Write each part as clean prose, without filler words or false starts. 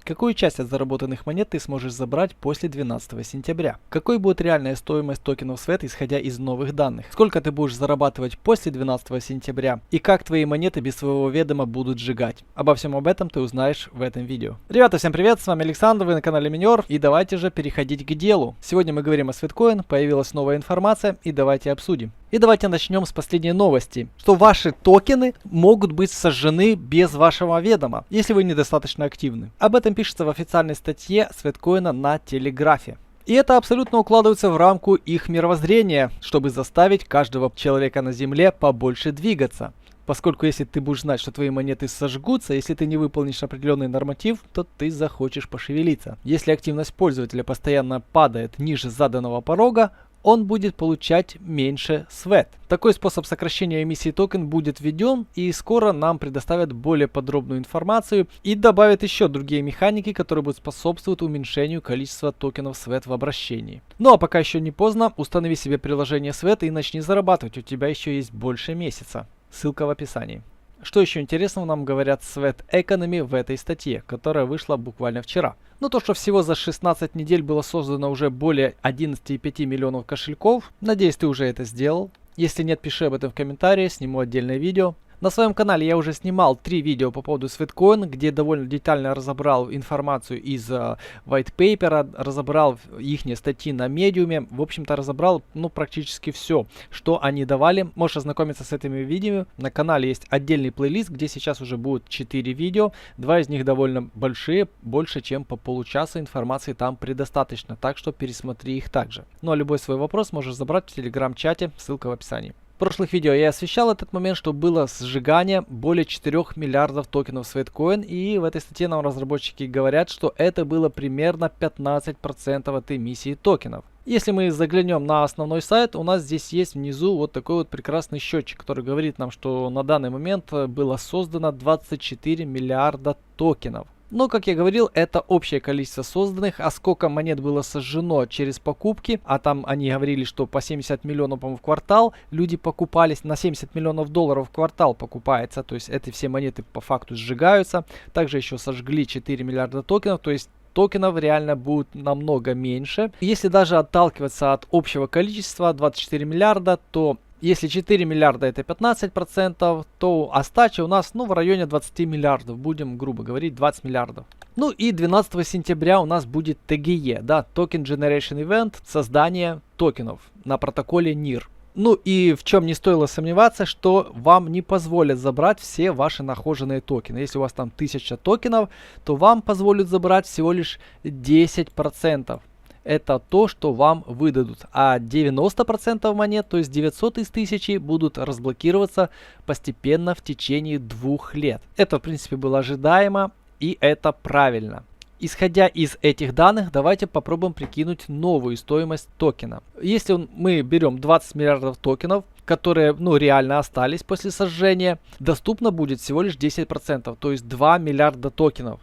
Какую часть от заработанных монет ты сможешь забрать после 12 сентября? Какой будет реальная стоимость токенов SWET, исходя из новых данных? Сколько ты будешь зарабатывать после 12 сентября? И как твои монеты без своего ведома будут сжигать? Обо всем об этом ты узнаешь в этом видео. Ребята, всем привет, с вами Александр, вы на канале Minер. И давайте же переходить к делу. Сегодня мы говорим о SweatCoin, появилась новая информация и давайте обсудим. И давайте начнем с последней новости, что ваши токены могут быть сожжены без вашего ведома, если вы недостаточно активны. Об этом пишется в официальной статье SweatCoin на Телеграфе. И это абсолютно укладывается в рамку их мировоззрения, чтобы заставить каждого человека на Земле побольше двигаться. Поскольку если ты будешь знать, что твои монеты сожгутся, если ты не выполнишь определенный норматив, то ты захочешь пошевелиться. Если активность пользователя постоянно падает ниже заданного порога, он будет получать меньше SWET. Такой способ сокращения эмиссии токен будет введен, и скоро нам предоставят более подробную информацию и добавят еще другие механики, которые будут способствовать уменьшению количества токенов SWET в обращении. Ну а пока еще не поздно, установи себе приложение SWET и начни зарабатывать, у тебя еще есть больше месяца. Ссылка в описании. Что еще интересного нам говорят Sweat Economy в этой статье, которая вышла буквально вчера? Ну то, что всего за 16 недель было создано уже более 11,5 миллионов кошельков. Надеюсь, ты уже это сделал. Если нет, пиши об этом в комментарии, сниму отдельное видео. На своем канале я уже снимал 3 видео по поводу SweatCoin, где довольно детально разобрал информацию из white paper, разобрал их статьи на медиуме, в общем-то разобрал практически все, что они давали. Можешь ознакомиться с этими видео. На канале есть отдельный плейлист, где сейчас уже будет 4 видео. 2 из них довольно большие, больше чем по получаса информации там предостаточно, так что пересмотри их также. Ну а любой свой вопрос можешь забрать в телеграм-чате, ссылка в описании. В прошлых видео я освещал этот момент, что было сжигание более 4 миллиардов токенов SweatCoin, и в этой статье нам разработчики говорят, что это было примерно 15% от эмиссии токенов. Если мы заглянем на основной сайт, у нас здесь есть внизу вот такой вот прекрасный счетчик, который говорит нам, что на данный момент было создано 24 миллиарда токенов. Но, как я говорил, это общее количество созданных, а сколько монет было сожжено через покупки, а там они говорили, что по 70 миллионов, по-моему, в квартал люди покупались, на 70 миллионов долларов в квартал покупается, то есть эти все монеты по факту сжигаются. Также еще сожгли 4 миллиарда токенов, то есть токенов реально будет намного меньше. Если даже отталкиваться от общего количества 24 миллиарда, то если 4 миллиарда это 15%, то остача у нас в районе 20 миллиардов. Будем грубо говорить 20 миллиардов. Ну и 12 сентября у нас будет TGE, да, Token Generation Event, создание токенов на протоколе NIR. Ну и в чем не стоило сомневаться, что вам не позволят забрать все ваши нахоженные токены. Если у вас там 1000 токенов, то вам позволят забрать всего лишь 10%. Это то, что вам выдадут. А 90% монет, то есть 900 из 1000, будут разблокироваться постепенно в течение 2 лет. Это, в принципе, было ожидаемо, и это правильно. Исходя из этих данных, давайте попробуем прикинуть новую стоимость токена. Если мы берем 20 миллиардов токенов, которые реально остались после сожжения, доступно будет всего лишь 10%, то есть 2 миллиарда токенов.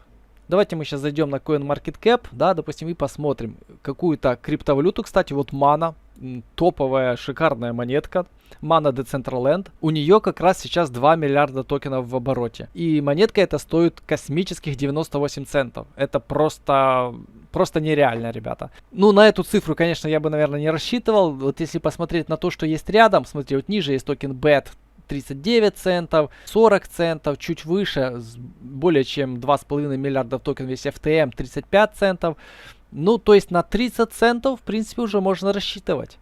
Давайте мы сейчас зайдем на CoinMarketCap, да, допустим, и посмотрим какую-то криптовалюту. Кстати, вот Mana, топовая, шикарная монетка, Mana Decentraland. У нее как раз сейчас 2 миллиарда токенов в обороте. И монетка эта стоит космических 98 центов. Это просто нереально, ребята. Ну, на эту цифру, конечно, я бы, наверное, не рассчитывал. Вот если посмотреть на то, что есть рядом, смотрите, вот ниже есть токен BET. 39 центов, 40 центов, чуть выше, более чем 2,5 миллиардов токенов весь FTM, 35 центов. Ну, то есть на 30 центов, в принципе, уже можно рассчитывать.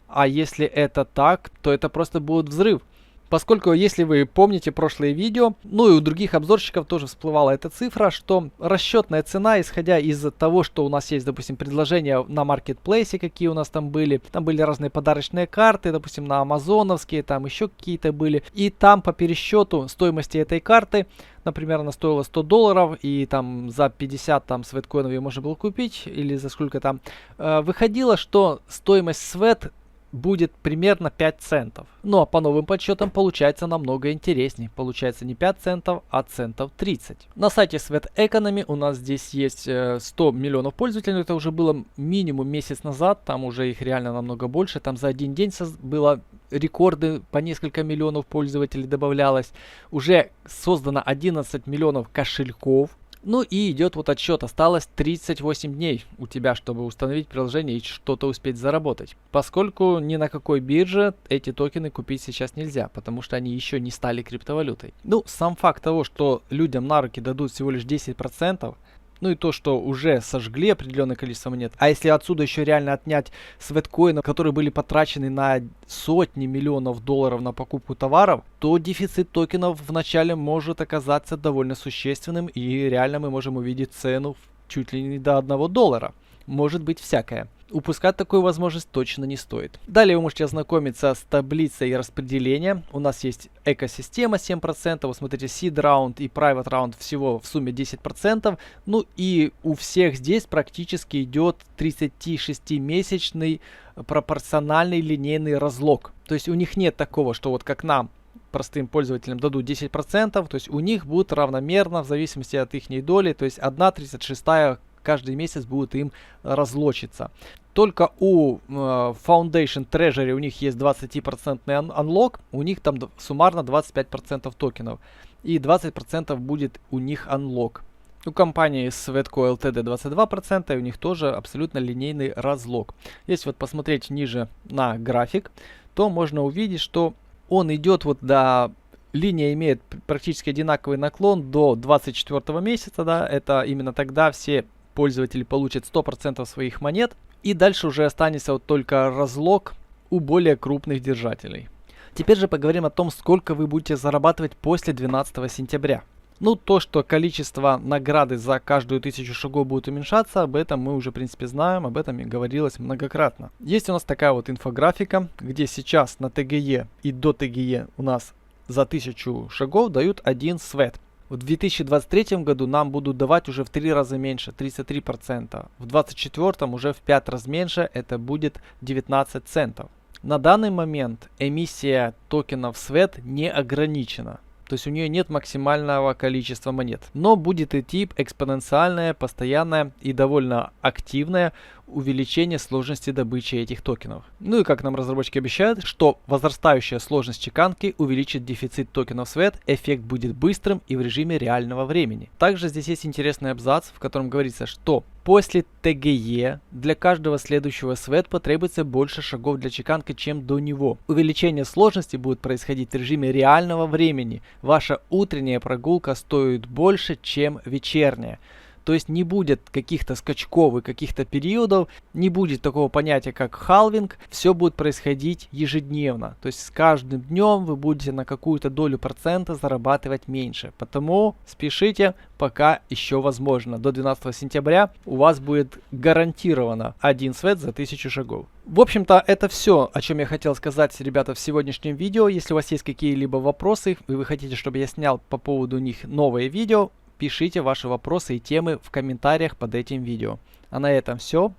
А если это так, то это просто будет взрыв. Поскольку, если вы помните прошлые видео, и у других обзорщиков тоже всплывала эта цифра, что расчетная цена, исходя из того, что у нас есть, допустим, предложения на маркетплейсе, какие у нас там были разные подарочные карты, допустим, на амазоновские, там еще какие-то были, и там по пересчету стоимости этой карты, например, она стоила $100, и там за 50 SweatCoin'ов ее можно было купить, или за сколько там, выходило, что стоимость SWET будет примерно 5 центов. Ну а по новым подсчетам получается намного интереснее. Получается не 5 центов, а центов 30. На сайте Sweat Economy у нас здесь есть 100 миллионов пользователей. Это уже было минимум месяц назад. Там уже их реально намного больше. Там за один день было рекорды, по несколько миллионов пользователей добавлялось. Уже создано 11 миллионов кошельков. Ну и идет вот отсчет. Осталось 38 дней у тебя, чтобы установить приложение и что-то успеть заработать. Поскольку ни на какой бирже эти токены купить сейчас нельзя, потому что они еще не стали криптовалютой. Ну, сам факт того, что людям на руки дадут всего лишь 10%, ну и то, что уже сожгли определенное количество монет. А если отсюда еще реально отнять светкоины, которые были потрачены на сотни миллионов долларов на покупку товаров, то дефицит токенов вначале может оказаться довольно существенным. И реально мы можем увидеть цену чуть ли не до $1. Может быть всякое. Упускать такую возможность точно не стоит. Далее вы можете ознакомиться с таблицей распределения. У нас есть экосистема 7%. Вот смотрите, Seed Round и Private Round всего в сумме 10%. Ну и у всех здесь практически идет 36-месячный пропорциональный линейный разлог. То есть у них нет такого, что вот как нам, простым пользователям, дадут 10%. То есть у них будет равномерно в зависимости от их доли. То есть 1/36 каждый месяц будет им разлочиться. Только у Foundation Treasury у них есть 20% unlock, у них там суммарно 25% токенов. И 20% будет у них unlock. У компании Svetco Ltd 22%, и у них тоже абсолютно линейный разлог. Если вот посмотреть ниже на график, то можно увидеть, что он идет вот до... Линия имеет практически одинаковый наклон до 24 месяца, да, это именно тогда все пользователи получат 100% своих монет. И дальше уже останется вот только разлог у более крупных держателей. Теперь же поговорим о том, сколько вы будете зарабатывать после 12 сентября. Ну, то, что количество награды за каждую 1000 шагов будет уменьшаться, об этом мы уже, в принципе, знаем, об этом и говорилось многократно. Есть у нас такая вот инфографика, где сейчас на ТГЕ и до ТГЕ у нас за 1000 шагов дают 1 свет. В 2023 году нам будут давать уже в 3 раза меньше, 33%. В 2024 уже в 5 раз меньше, это будет 19 центов. На данный момент эмиссия токенов SWET не ограничена. То есть у нее нет максимального количества монет. Но будет идти экспоненциальное, постоянное и довольно активное увеличение сложности добычи этих токенов. Ну и как нам разработчики обещают, что возрастающая сложность чеканки увеличит дефицит токенов SWET, эффект будет быстрым и в режиме реального времени. Также здесь есть интересный абзац, в котором говорится, что после ТГЕ для каждого следующего SWET потребуется больше шагов для чеканки, чем до него. Увеличение сложности будет происходить в режиме реального времени. Ваша утренняя прогулка стоит больше, чем вечерняя. То есть не будет каких-то скачков и каких-то периодов, не будет такого понятия, как халвинг, все будет происходить ежедневно. То есть с каждым днем вы будете на какую-то долю процента зарабатывать меньше. Потому спешите, пока еще возможно. До 12 сентября у вас будет гарантированно 1 свет за 1000 шагов. В общем-то, это все, о чем я хотел сказать, ребята, в сегодняшнем видео. Если у вас есть какие-либо вопросы, и вы хотите, чтобы я снял по поводу них новое видео, пишите ваши вопросы и темы в комментариях под этим видео. А на этом все.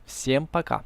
Всем пока.